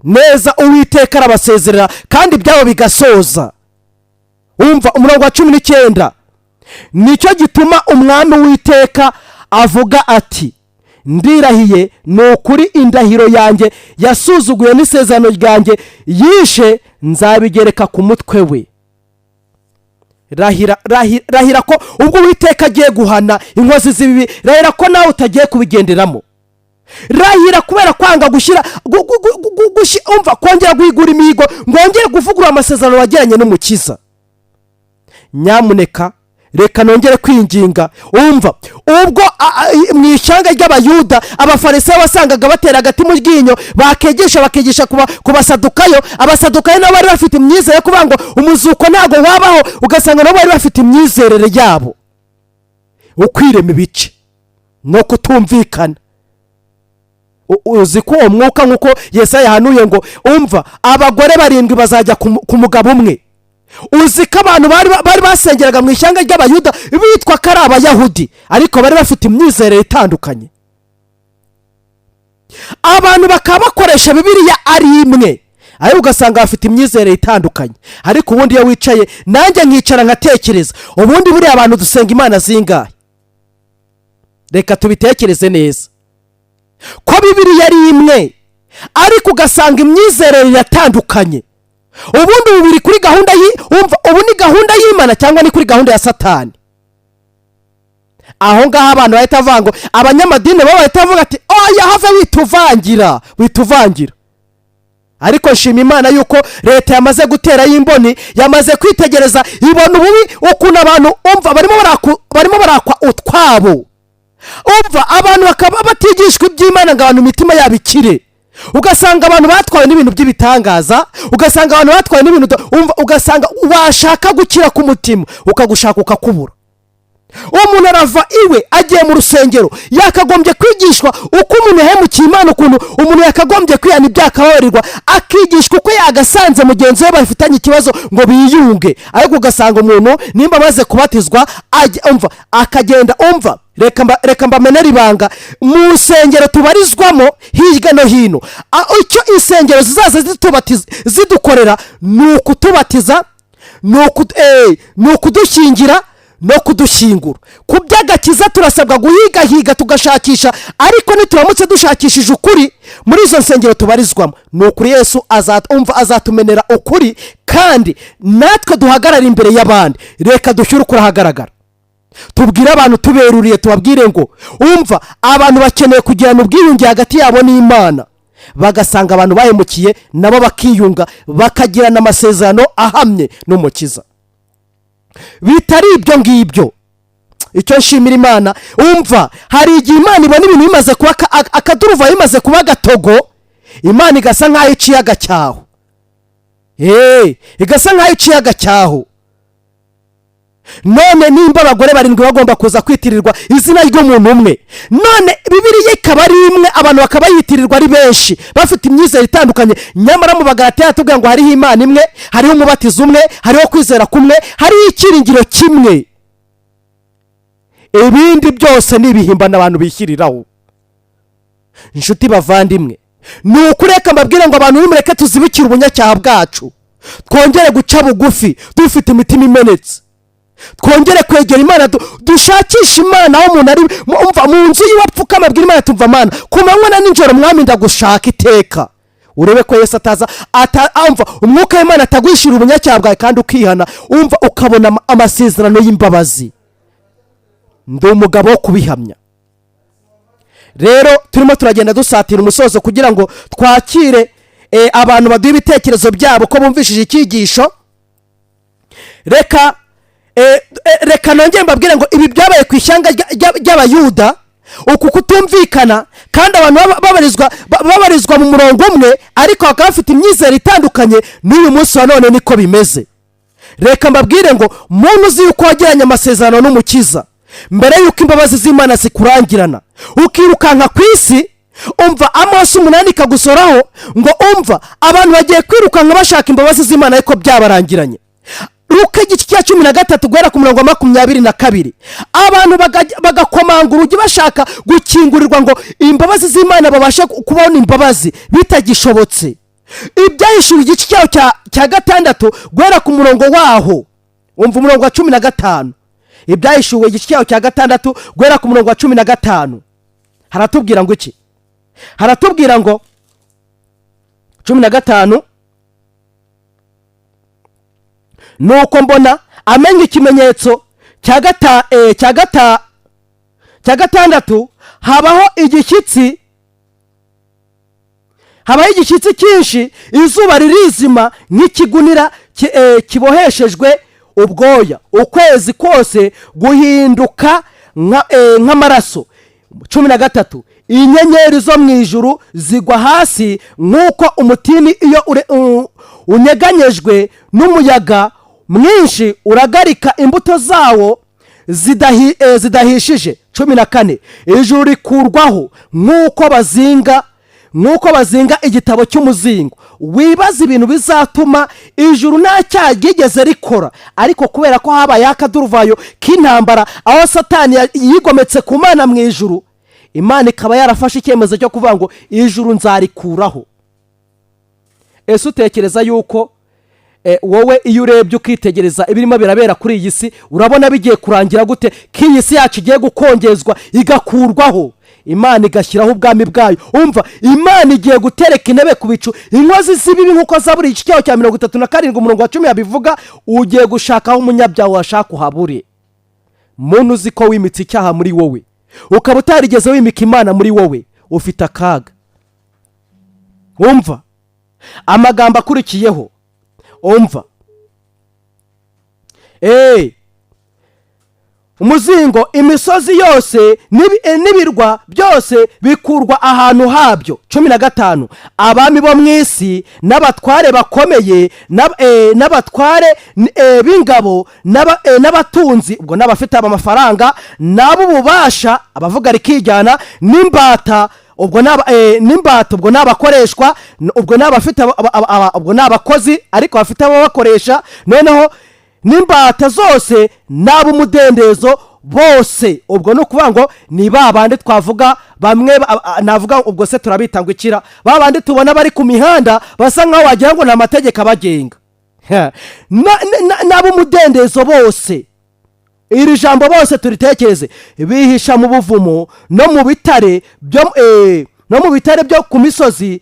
neza. Uwiteka arabasezerera kandi ibyabo bigasoza. Umva umurongo wa 19, nicyo gituma umwami Uwiteka avuga ati, ndirahiye ni ukuri indahiro yanjye yasuzuguye n'isezerano ryanjye yishe, nzabigereka ku mutwe we. Rahira ko ubwo Uwiteka agiye guhana inkozi z'ibibi, rahira ko nawe utagiye kubigenderamo. Rahira kubera kwanga gushyira umva, kongera guhigura imihigo, ngongere kuvugurura amasezerano wagiranye n'Umukiza. Nyamuneka reka nongere kwinginga. Umva, ubwo mu ishyanga ry'Abayuda abafarisayo wasangaga batera agati mu ryinyo, bakigisha ku basadukayo. Abasadukayo nabo bari bafite imyizerere yo kuvuga ngo umuzuko ntago wabaho, ugasanga nabo bari bafite imyizerere yabo, ukwirema ibice no kutumvikana. Uzi ko uwo mwuka nk'uko Yesaya yahanuye ngo umva, abagore 7 bazajya ku mugabo umwe. Uzi ko abantu bari basengeraga mu ishyanga ry'Abayuda bitwa ko ari Abayahudi, ariko bari bafite imyizerere itandukanye. Abantu bakaba bakoresha Bibiliya ari imwe, ariko ugasanga bafite imyizerere itandukanye. Ariko ubundi iyo wicaye nanjye nkicara nkatekereza, ubundi buriya abantu dusenga Imana zingahe? Reka tubitekereze neza ko Bibiliya ari imwe, ariko ugasanga imyizerere iratandukanye. Ubundi bubiri kuri gahunda umva, ubu ni gahunda y'Imana cyangwa ni kuri gahunda ya Satani? Aho ngaho abantu bahita vango, abanyamadini baba bahita bavuga ati oya have wituvangira. Ariko nshima Imana yuko leta yamaze gutera y'imboni, yamaze kwitegereza, ibona ububi ukuntu abantu umva barimo barakwa utwabo. Umva, abantu bakaba batigishwa iby'Imana ngo abantu imitima yabo ikire. Ugasanga abantu batwawe n'ibintu by'ibitangaza, ugasanga abantu batwawe n'ibintu umva, ugasanga washaka gukira ku mutima ukagushaka ukakubura. Umuntu arava iwe agiye mu rusengero, yakagombye kwigishwa uko umuntu yahemukiye Imana, ukuntu umuntu yakagombye kwihana ibyakababarirwa, akigishwa uko yagasanze mugenzi we bafitanye ikibazo ngo biyunge. Ariko ugasanga umuntu nimba amaze kubatizwa umva akagenda, umva, reka mbamenera ibanga, mu nsengero tubarizwamo hirya no hino, icyo insengero zizaza zidukorera ni ukutubatiza, ni ukudushyingira no kudushyingura. Ku by'agakiza turasabwa guhiga tugashakisha, ariko nituramutse dushakishije ukuri muri izo nsengero tubarizwamo, ni ukuri Yesu azatumenera ukuri, kandi natwe duhagarara imbere y'abandi. Reka dushyire ukuri ahagaragara, tubwire abantu tuberuriye, tubabwire ngo umva, abantu bakeneye kugirana ubwiyunge hagati yabo n'Imana, bagasanga abantu bahemukiye nabo bakiyunga, bakagirana amasezerano ahamye n'Umukiza. Bitari ibyo ngibyo, icyo nshimira Imana, umva, hari igihe Imana ibona ibintu bimaze kuba akaduruva, bimaze kuba gatogo, Imana igasa nk'aho iciye agacyaho. Igasa nk'aho iciye agacyaho. None nimba abagore 7 bagomba kuza kwitirirwa izina ry'umuntu umwe, none Bibiliya ikaba ari imwe, abantu bakaba yitirirwa ari benshi bafite imyizerere itandukanye. Nyamara mu Bagalatiya tuvuga ngo hariho Imana imwe, hariho umubatizo umwe, hariho kwizera kumwe, hariho ikiringiro kimwe. Ibindi byose ni ibihimbano abantu bishyiriraho. Inshuti bavandimwe, ni ukureka mbabwire ngo abantu nimureke tuzibukire ubunyacyaha bwacu, twongere guca bugufi dufite imitima imenetse, twongere kwegera Imana, dushakisha Imana aho umuntu ari umva mu nzu y'ibapfuka, amabwira Imana tumva Mana, ku manywa na nijoro mwami ndagushaka iteka. urebe ko Yesu ataza amva umwuka w'Imana atagwishira ubunyacyaha bwawe kandi ukihana umva ukabona amasezerano y'imbabazi. Ndi umugabo wo kubihamya. Rero turimo turagenda dusatira umusozo kugira ngo twakire abantu baduha ibitekerezo byabo ko bumvishije icyigisho. Reka nongeye mbabwire ngo ibi byabaye ku ishyanga ry'Abayuda, uku kutumvikana kandi abantu babarizwa mu murongo umwe ariko bakaba bafite imyizere itandukanye, n'uyu munsi wa none niko bimeze. Reka mbabwire ngo muntu uzi yuko wagiranye amasezerano n'Umukiza mbere yuko imbabazi z'Imana zikurangirana ukirukanka ku isi, umva Amosi 8 kagusoraho ngo umva abantu bagiye kwirukanka bashaka imbabazi z'Imana ariko byabarangiranye. Luka igice cya 13 guhera ku murongo wa 22 abantu bagakomanga urugi bashaka gukingurirwa ngo imbabazi z'Imana babashe kubona imbabazi bitagishobotse. Ibyahishuwe igice cyaho cya 6 guhera ku murongo waho, umva umurongo wa 15. Ibyahishuwe igice cyaho cya 6 guhera ku murongo wa 15 haratubwira ngo iki? Haratubwira ngo 15 nuko mbona amenya ikimenyetso cya gatandatu habaho igishyitsi cyinshi, izuba ririzima nk'ikigunira kiboheshejwe ubwoya, ukwezi kose guhinduka nk'amaraso. 13 inyenyeri zo mu ijuru zigwa hasi nk'uko umutini iyo unyeganyejwe n'umuyaga mwinshi uragarika imbuto zawo zidahishije. 14 ijuru rikurwaho nk'uko bazinga igitabo cy'umuzingo. Wibaza ibintu bizatuma ijuru nta cyaha ryigeze rikora, ariko kubera ko habaye akaduruvayo k'intambara aho Satani yigometse ku Mana mu ijuru, Imana ikaba yarafashe icyemezo cyo kuvuga ngo ijuru nzarikuraho. Ese utekereza yuko wowe iyo urebye ukitegereza ibirimo birabera kuri iyi si urabona bigiye kurangira gute? K'iyi si yacu igiye gukongezwa igakurwaho, Imana igashyiraho ubwami bwayo. Umva Imana igiye gutereka intebe ku bicu, inkozi z'ibibi nk'uko Zaburi igice cya 37 umurongo wa 10 yabivuga, ugiye gushakaho umunyabyaha washaka uhabure. Muntu uzi ko wimitse icyaha muri wowe ukaba utarigeze wimika Imana muri wowe, ufite akaga. Umva amagambo akurikiyeho, umva umuzingo, imisozi yose n'ibirwa byose bikurwa ahantu habyo. 15 abami bo mu isi n'abatware bakomeye n'abatware b'ingabo n'abatunzi, ubwo n'abafite amafaranga n'abubasha, abavuga rikijyana n'imbata, ubwo n'abakoreshwa, ubwo n'abafite ubwo n'abakozi ariko bafite abo bakoresha, noneho n'imbata zose n'abumudendezo bose. Ubwo no kuvuga ngo ni babandi twavuga bamwe navuga ubwo se turabita ngo ikira, babandi tubona bari ku mihanda basa nkaho wagira ngo na mategeko abagenga, n'abumudendezo bose. Iri jambo bose turitekereze, bihisha mu buvumo no mu bitare byo ku misozi,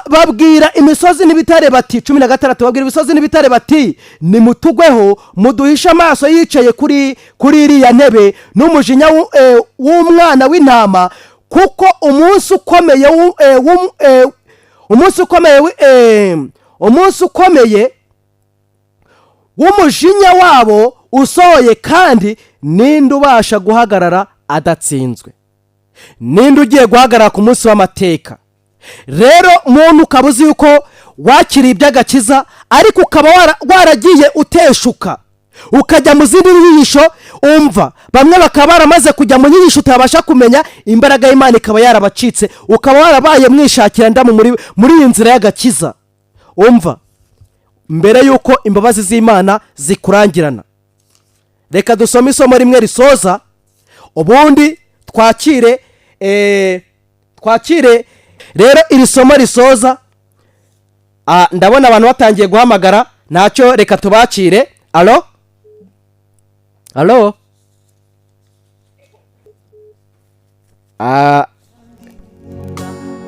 babwira imisozi n'ibitare bati 16 babwira imisozi n'ibitare bati nimutugweho muduhisha amaso yicaye kuri iriya ntebe n'umujinya w'umwana w'intama, kuko umunsi ukomeye w'umujinya wabo usohoye, kandi ninde ubasha guhagarara adatsinzwe? Ninde ugiye guhagarara ku munsi w'amateka? Rero muntu ukaba uzi yuko wakiriye iby'agakiza ariko ukaba waragiye uteshuka ukajya mu zindi nyigisho. Umva bamwe bakaba baramaze kujya mu nyigisho utabasha kumenya, imbaraga y'Imana ikaba yarabacitse, ukaba warabaye mwishakira ndamu muri iyi nzira y'agakiza. Umva mbere yuko imbabazi z'Imana zikurangirana, reka dusome isomo rimwe risoza, ubundi twakire rero iri somo risoza. Ndabona abantu batangiye guhamagara, ntacyo reka tubakire. Allo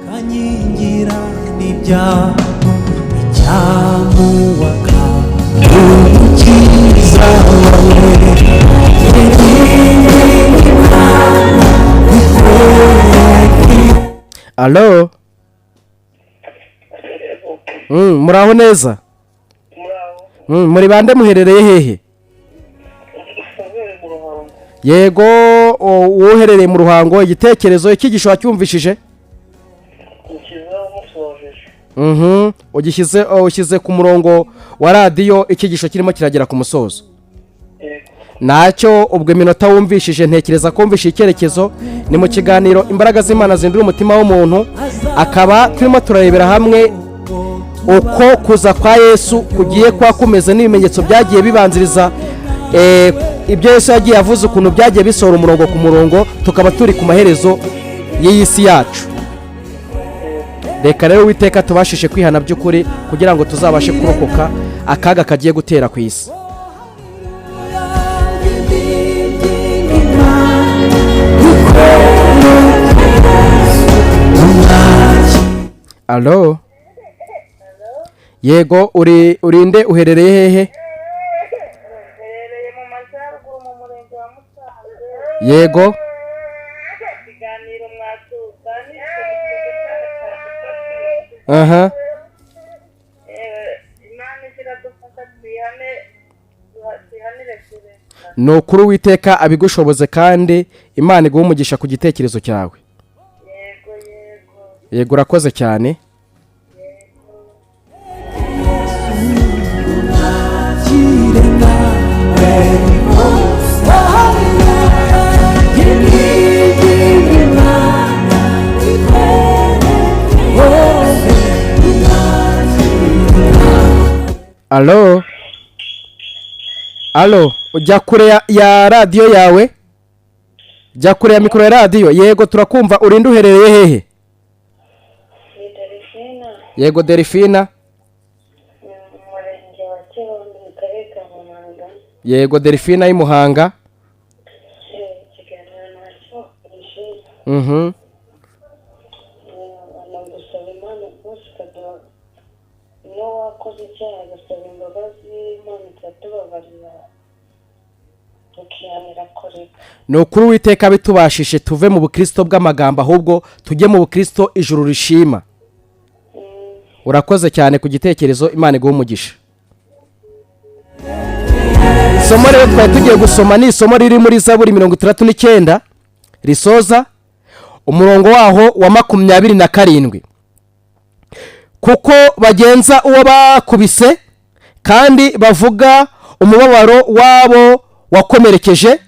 kanyingira kumenya icyamubaka umukiza wawe alo muraho neza muri bande muherereye hehe yego uherereye mu Ruhango igitekerezo icyigisho wacyumvishije ushyize ku murongo wa radiyo icyigisho kirimo kiragera ku musozo nacyo ubwo iminota wumvishije ntekereza ko wumvishije icyerekezo ni mu kiganiro imbaraga z'Imana zindura umutima w'umuntu akaba turimo turarebera hamwe uko kuza kwa Yesu kugiye kwa kumeze n'ibimenyetso byagiye bibanziriza ibyo Yesu yagiye avuze ukuntu byagiye bisohora umurongo ku murongo tukaba turi ku maherezo y'iyi si yacu. Reka rero Uwiteka tubashishe kwihana by'ukuri kugira ngo tuzabashe kurokoka akaga kagiye gutera ku isi. Alo yego urinde uherereye hehe? Uherereye mu Majyaruguru mu murenge wa Musanze. Yego Ikiganiro mwatuzanye aha Imana iradufasha twihanire kure. ni ukuri Uwiteka abigushoboze kandi Imana iguhe umugisha ku gitekerezo cyawe. Yego urakoze cyane. Alo ujya kure ya radiyo yawe, jya kure ya mikoro ya radiyo. Yego turakumva urinde uherereye hehe? Yego Delphina. Umurenge wa Kibondo mu karere ka Muhanga. Yego Delphina y'Imuhanga. Ikiganiro nacyo gishimye. Gusaba Imana rwose ikaduha iyo wakoze icyaha agasaba imbabazi Imana ikatubabarira tukihanira kure. Ni ukuri Uwiteka bitubashishe tuve mu bukristo bw'amagambo ahubwo tujye mu bukristo ijuru rishima. Urakoze cyane ku gitekerezo, Imana iguhe umugisha. Isomo rero twari tugiye gusoma ni isomo riri muri Zaburi 39 risoza umurongo waho wa 27. Kuko bagenza uwo bakubise kandi bavuga umubabaro wabo wakomerekeje.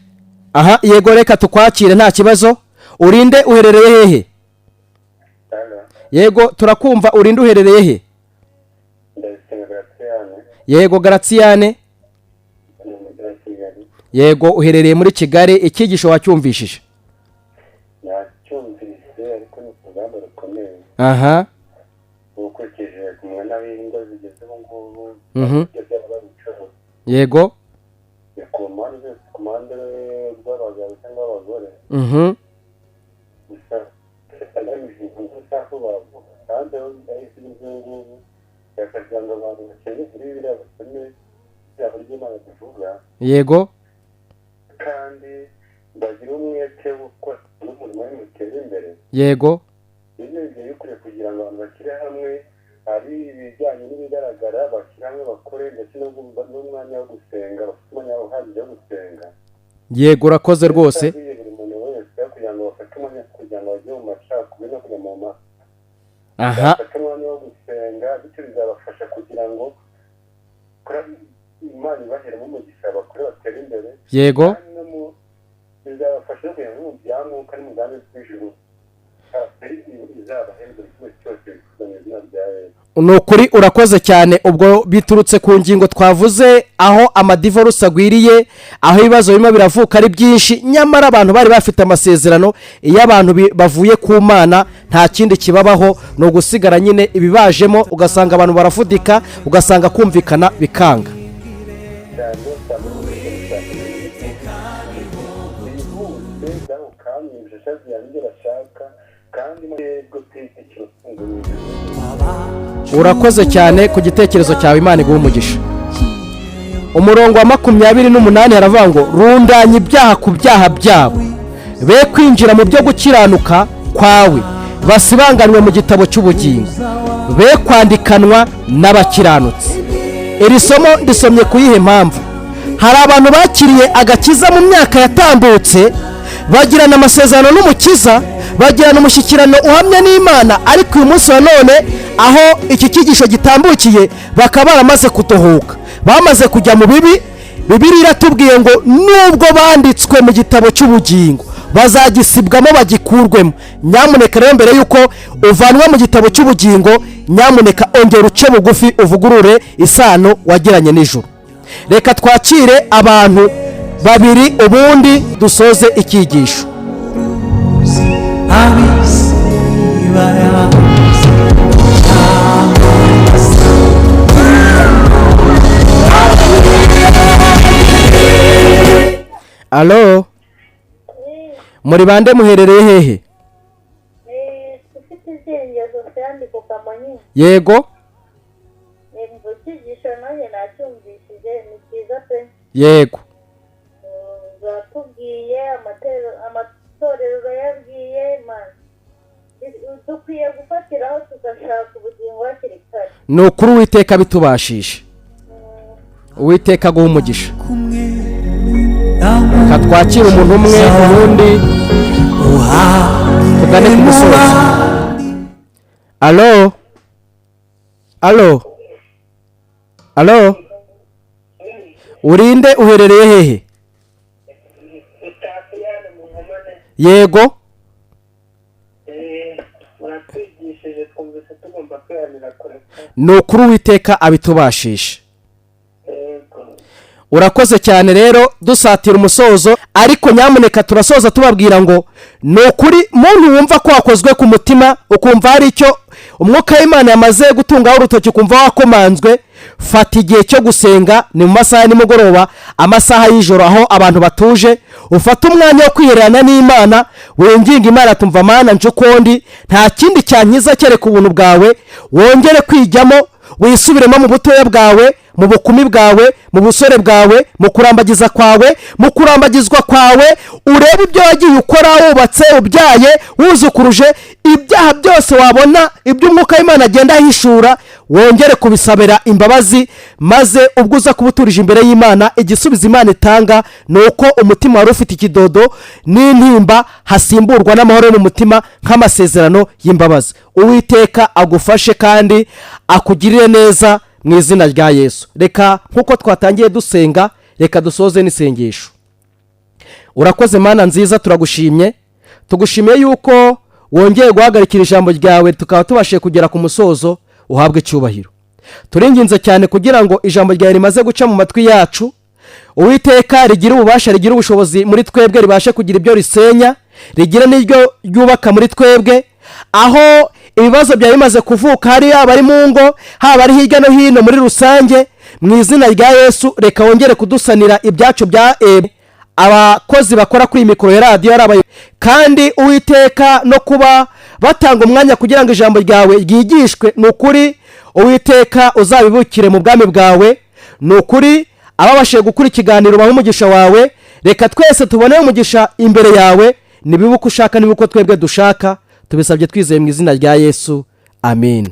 Aha yego reka tukwakire nta kibazo. Urinde uherereye hehe? Yego turakumva urinde uherereye he? Yego Graciane. Yego uherereye muri Kigali, icyigisho wacyumvishije? Nacyumvise ariko ni kugamba rukomeye. Aha. Ukurikije kumwe n'abingo zigezeho ngubu. Yego. Komande rw'abagabo cyangwa abagore. Yego. Kandi bagira umwete gukora n'umurimo w'imutera imbere. Yego. Ibyo bikwiye kugira ngo abantu bakire hamwe, ari ibijyanye n'ibigaragara bashyira hamwe bakore ndetse n'umwanya wo gusenga, bafite umwanya uhagije wo gusenga. Yego urakoze rwose. Buri muntu wese kugira ngo bafate umwanya kugira ngo bajye mu macakubiri no kujya mu aha bafate umwanya wo gusenga, bityo bizabafasha kugira ngo Imana ibaheremo umugisha bakore batere imbere. Yego. Bizabafasha kugira ngo mu by'amwuka n'umugambi w'ijuru izabahembwe ikintu cyose bifuzanye izina rya Yesu. Ni ukuri urakoze cyane. Ubwo biturutse ku ngingo twavuze aho amadivorce agwiriye, aho ibibazo birimo biravuka ari byinshi, nyamara abantu bari bafite amasezerano. Iyo abantu bavuye ku Mana nta kindi kibabaho, no gusigara nyine ibibajemo, ugasanga abantu barafudika, ugasanga kumvikana bikanga. kandi mwebwe kwitikira urakoze cyane ku gitekerezo cyawe, Imana iguhe umugisha. Umurongo wa 28 haravuga ngo rundanye ibyaha ku byaha byabo, be kwinjira mu byo gukiranuka kwawe, basibanganwe mu gitabo cy'ubugingo, be kwandikanwa n'abakiranutsi. Iri somo ndisomye kuyihe mpamvu? Hari abantu bakiriye agakiza mu myaka yatambutse, bagirana amasezerano n'umukiza, bagirana umushyikirano uhamye n'Imana, ariko uyu munsi wa none aho iki cyigisho gitambukiye bakaba baramaze kutohoka, bamaze kujya mu bibi. Bibiliya iratubwiye ngo nubwo banditswe mu gitabo cy'ubugingo bazagisibwamo bagikurwemo. Nyamuneka rero mbere yuko uvanwa mu gitabo cy'ubugingo, nyamuneka ongera uce bugufi uvugurure isano wagiranye n'ijuru. Reka twakire abantu babiri ubundi dusoze icyigisho. Alo, muri bande muherereye hehe? ufite isengesho kandi ku Kamonyi. Yego. Icyigisho nanjye nacyumvishije ni cyiza pe. Yego. Zatubwiye amatorero yabwiye Imana. Dukwiye gufatiraho tugashaka ubugingo hakiri kare. Ni ukuri Uwiteka bitubashishe. Uwiteka aguha umugisha. Katwakira umuntu umwe ubundi tugane ku musozi. Alo. Alo. Alo. Urinde uherereye hehe? Yego. uratwigishije twumvise tugomba kwihanira kure. Ni ukuri Uwiteka abitubashishe. Urakoze cyane rero dusatira umusozo, ariko nyamuneka turasoza tubabwira ngo ni ukuri muntu wumva ko wakozwe ku mutima, ukumva hari icyo umwuka w'Imana yamaze gutungaho urutoki, ukumva wakomanzwe, fata igihe cyo gusenga. Ni mu masaha y'imugoroba, amasaha y'ijoro aho abantu batuje, ufata umwanya wo kwihererana n'Imana, winginga Imana tumva Mana nje ukundi, nta kindi cyankiza kereka ubuntu bwawe. Wongere kwijyamo, wisubiremo mu butoya bwawe, mu bukumi bwawe, mu busore bwawe, mu kurambagiza kwawe, mu kurambagizwa kwawe, urebe ibyo wagiye ukora, wubatse, ubyaye, wuzukuruje, ibyaha byose wabona ibyo umwuka w'Imana agenda ahishura, wongere kubisabira imbabazi, maze ubwo uza kubuturije imbere y'Imana, igisubizo Imana itanga ni uko umutima wari ufite ikidodo n'intimba hasimburwa n'amahoro mu mutima nk'amasezerano y'imbabazi. Uwiteka agufashe kandi akugirire neza mu izina rya Yesu. Reka nkuko twatangiye dusenga, reka dusoze n'isengesho. Urakoze Mana nziza, turagushimye, tugushimiye yuko wongeye guhagarikira ijambo ryawe tukaba tubashe kugera ku musozo. Uhabwe icyubahiro. Turinginze cyane kugira ngo ijambo ryawe rimaze guca mu matwi yacu, Uwiteka rigira ububasha, rigira ubushobozi muri twebwe, ribashe kugira ibyo risenya, rigira n'iryo ryubaka muri twebwe. Aho ibibazo byawe bimaze kuvuka, hari abari mu ngo, haba ari hirya no hino muri rusange, mu izina rya Yesu reka wongere kudusanira ibyacu bya abakozi bakora kuri mikoro ya radio yarabaye, kandi Uwiteka no kuba batanga umwanya kugira ngo ijambo ryawe ryigishwe. Ni ukuri Uwiteka uzabibukire mu bwami bwawe. Ni ukuri ababashe gukura ikiganiro baha umugisha wawe. Reka twese tubone umugisha imbere yawe, nibibuka ushaka nibuko twebwe dushaka, tubisabye twizeye mu izina rya Yesu. Amen.